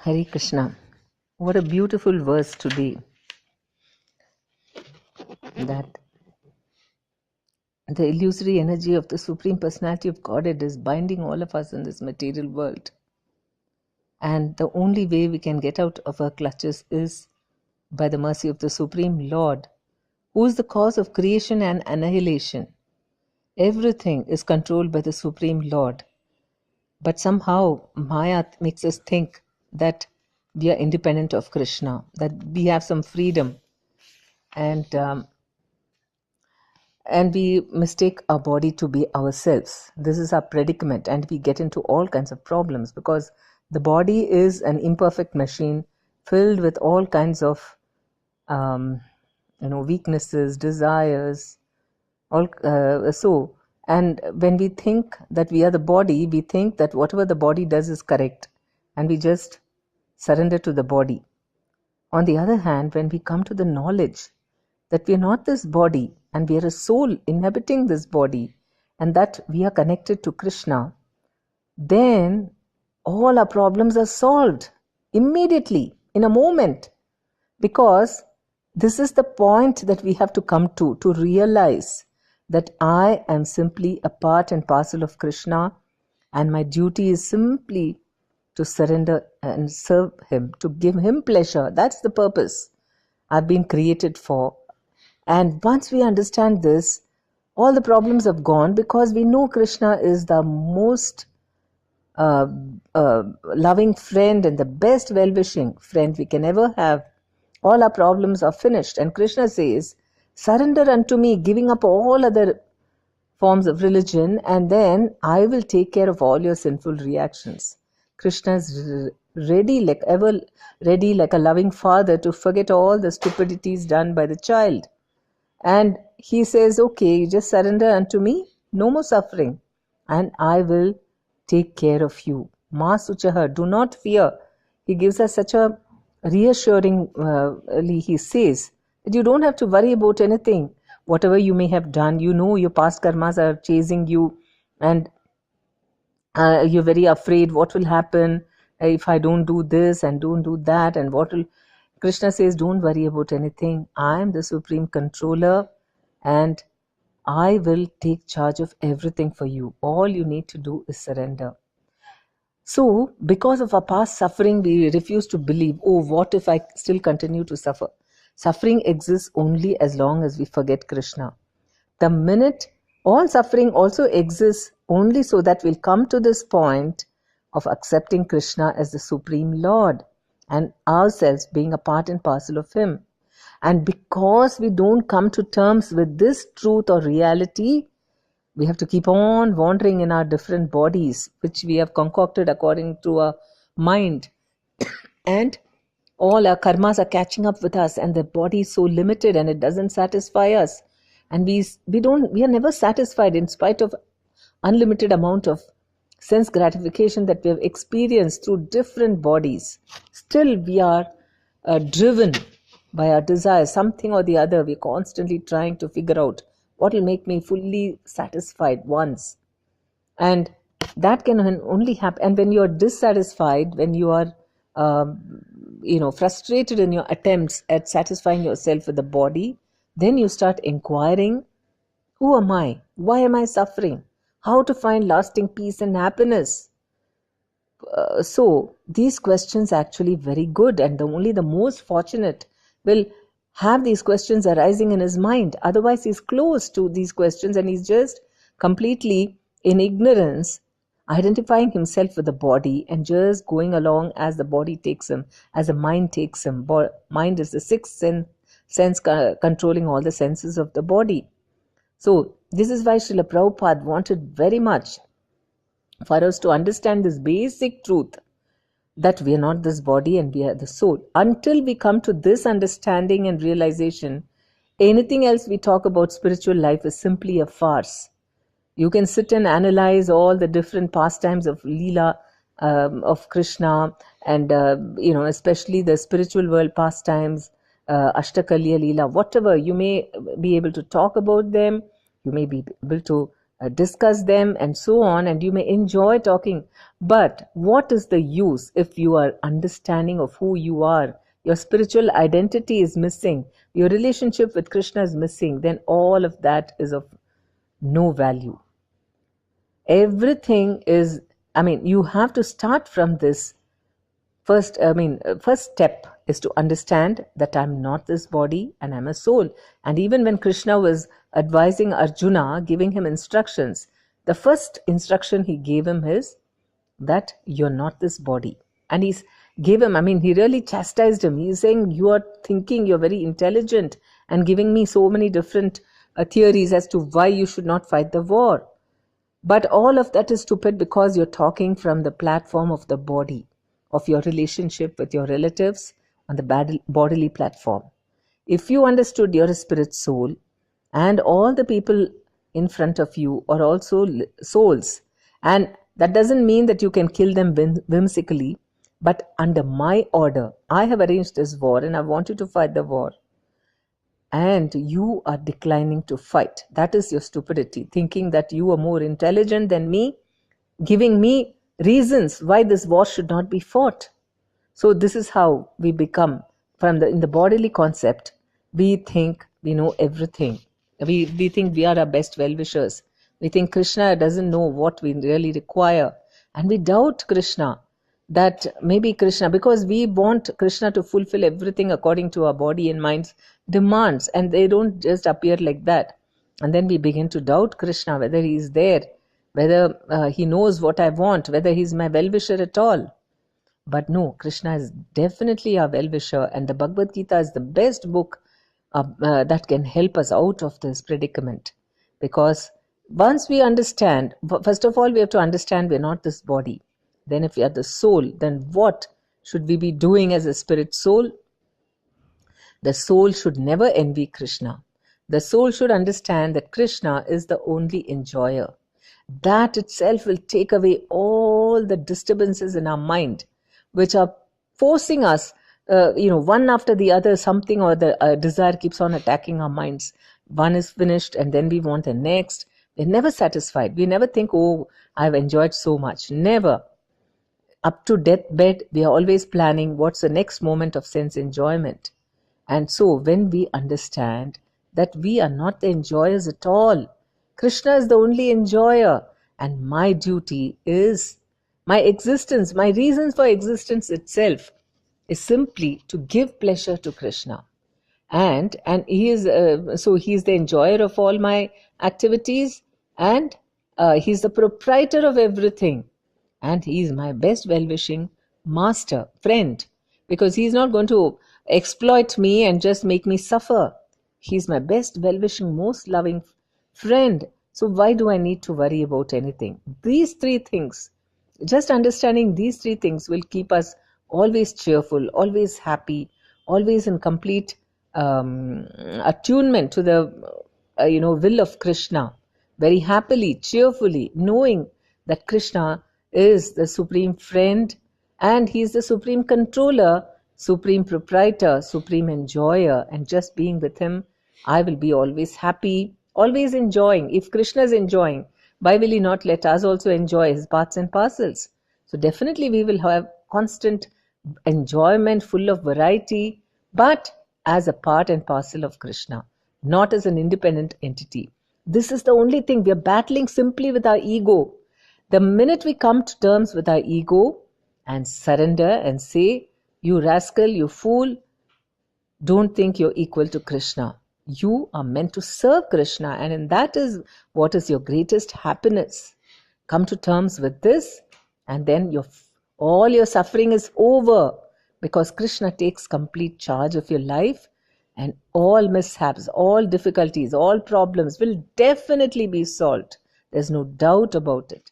Hare Krishna. What a beautiful verse today, that the illusory energy of the Supreme Personality of Godhead is binding all of us in this material world. And the only way we can get out of our clutches is by the mercy of the Supreme Lord, who is the cause of creation and annihilation. Everything is controlled by the Supreme Lord. But somehow Maya makes us think that we are independent of Krishna, that we have some freedom. And we mistake our body to be ourselves. This is our predicament, and we get into all kinds of problems because the body is an imperfect machine filled with all kinds of weaknesses, desires, and when we think that we are the body, we think that whatever the body does is correct, and we just surrender to the body. On the other hand, when we come to the knowledge that we are not this body and we are a soul inhabiting this body and that we are connected to Krishna, then all our problems are solved immediately, in a moment, because this is the point that we have to come to realize that I am simply a part and parcel of Krishna, and my duty is simply to surrender and serve him, to give him pleasure. That's the purpose I've been created for. And once we understand this, all the problems have gone, because we know Krishna is the most loving friend and the best well-wishing friend we can ever have. All our problems are finished. And Krishna says, surrender unto me, giving up all other forms of religion, and then I will take care of all your sinful reactions. Krishna is ready, like ever ready, like a loving father, to forget all the stupidities done by the child. And he says, okay, you just surrender unto me, no more suffering, and I will take care of you. Ma Suchaha, do not fear. He gives us such a reassuring, he says, that you don't have to worry about anything. Whatever you may have done, you know your past karmas are chasing you, and you're very afraid what will happen if I don't do this and don't do that, and what will... Krishna says, don't worry about anything. I am the supreme controller, and I will take charge of everything for you. All you need to do is surrender. So, because of our past suffering, we refuse to believe, oh, what if I still continue to suffer? Suffering exists only as long as we forget Krishna. The minute all suffering also exists only so that we'll come to this point of accepting Krishna as the Supreme Lord and ourselves being a part and parcel of him. And because we don't come to terms with this truth or reality, we have to keep on wandering in our different bodies, which we have concocted according to our mind. And all our karmas are catching up with us, and the body is so limited and it doesn't satisfy us. And we are never satisfied in spite of unlimited amount of sense gratification that we have experienced through different bodies. Still we are driven by our desires, something or the other. We're constantly trying to figure out what will make me fully satisfied once. And that can only happen. And when you are dissatisfied, when you are frustrated in your attempts at satisfying yourself with the body, then you start inquiring, who am I? Why am I suffering? How to find lasting peace and happiness? So these questions are actually very good, and only the most fortunate will have these questions arising in his mind. Otherwise, he's closed to these questions and he's just completely in ignorance, identifying himself with the body and just going along as the body takes him, as the mind takes him. Mind is the sixth sense controlling all the senses of the body. So this is why Srila Prabhupada wanted very much for us to understand this basic truth, that we are not this body and we are the soul. Until we come to this understanding and realization, anything else we talk about spiritual life is simply a farce. You can sit and analyze all the different pastimes of Leela, of Krishna, and especially the spiritual world pastimes, Ashtakalya Leela, whatever. You may be able to talk about them, you may be able to discuss them and so on, and you may enjoy talking. But what is the use if your understanding of who you are, your spiritual identity is missing, your relationship with Krishna is missing? Then all of that is of no value. Everything is, you have to start from this. First step is to understand that I'm not this body and I'm a soul. And even when Krishna was advising Arjuna, giving him instructions, the first instruction he gave him is that you're not this body. And he really chastised him. He's saying, you are thinking, you're very intelligent, and giving me so many different theories as to why you should not fight the war. But all of that is stupid, because you're talking from the platform of the body, of your relationship with your relatives on the bodily platform. If you understood you're a spirit soul, and all the people in front of you are also souls, and that doesn't mean that you can kill them whimsically, but under my order, I have arranged this war and I want you to fight the war, and you are declining to fight. That is your stupidity, thinking that you are more intelligent than me, giving me reasons why this war should not be fought. So this is how we become, in the bodily concept, we think we know everything. We think we are our best well-wishers. We think Krishna doesn't know what we really require. And we doubt Krishna, that maybe Krishna, because we want Krishna to fulfill everything according to our body and mind's demands, and they don't just appear like that. And then we begin to doubt Krishna, whether he is there, whether he knows what I want, whether he's my well-wisher at all. But no, Krishna is definitely our well-wisher, and the Bhagavad Gita is the best book that can help us out of this predicament. Because once we understand, first of all, we have to understand we're not this body. Then if we are the soul, then what should we be doing as a spirit soul? The soul should never envy Krishna. The soul should understand that Krishna is the only enjoyer. That itself will take away all the disturbances in our mind, which are forcing us, one after the other, something or the desire keeps on attacking our minds. One is finished and then we want the next. We're never satisfied. We never think, oh, I've enjoyed so much. Never. Up to deathbed, we are always planning what's the next moment of sense enjoyment. And so when we understand that we are not the enjoyers at all, Krishna is the only enjoyer, and my duty is, my existence, my reasons for existence itself is simply to give pleasure to Krishna. And he is, so he is the enjoyer of all my activities, and he is the proprietor of everything. And he is my best well-wishing master, friend, because he is not going to exploit me and just make me suffer. He is my best well-wishing, most loving friend. So why do I need to worry about anything? These three things, just understanding these three things will keep us always cheerful, always happy, always in complete attunement to the will of Krishna, very happily, cheerfully, knowing that Krishna is the supreme friend, and he is the supreme controller, supreme proprietor, supreme enjoyer, and just being with him, I will be always happy, always enjoying. If Krishna is enjoying, why will he not let us also enjoy his parts and parcels? So definitely we will have constant enjoyment, full of variety, but as a part and parcel of Krishna, not as an independent entity. This is the only thing. We are battling simply with our ego. The minute we come to terms with our ego and surrender and say, you rascal, you fool, don't think you're equal to Krishna. You are meant to serve Krishna, and in that is what is your greatest happiness. Come to terms with this, and then all your suffering is over, because Krishna takes complete charge of your life, and all mishaps, all difficulties, all problems will definitely be solved. There's no doubt about it.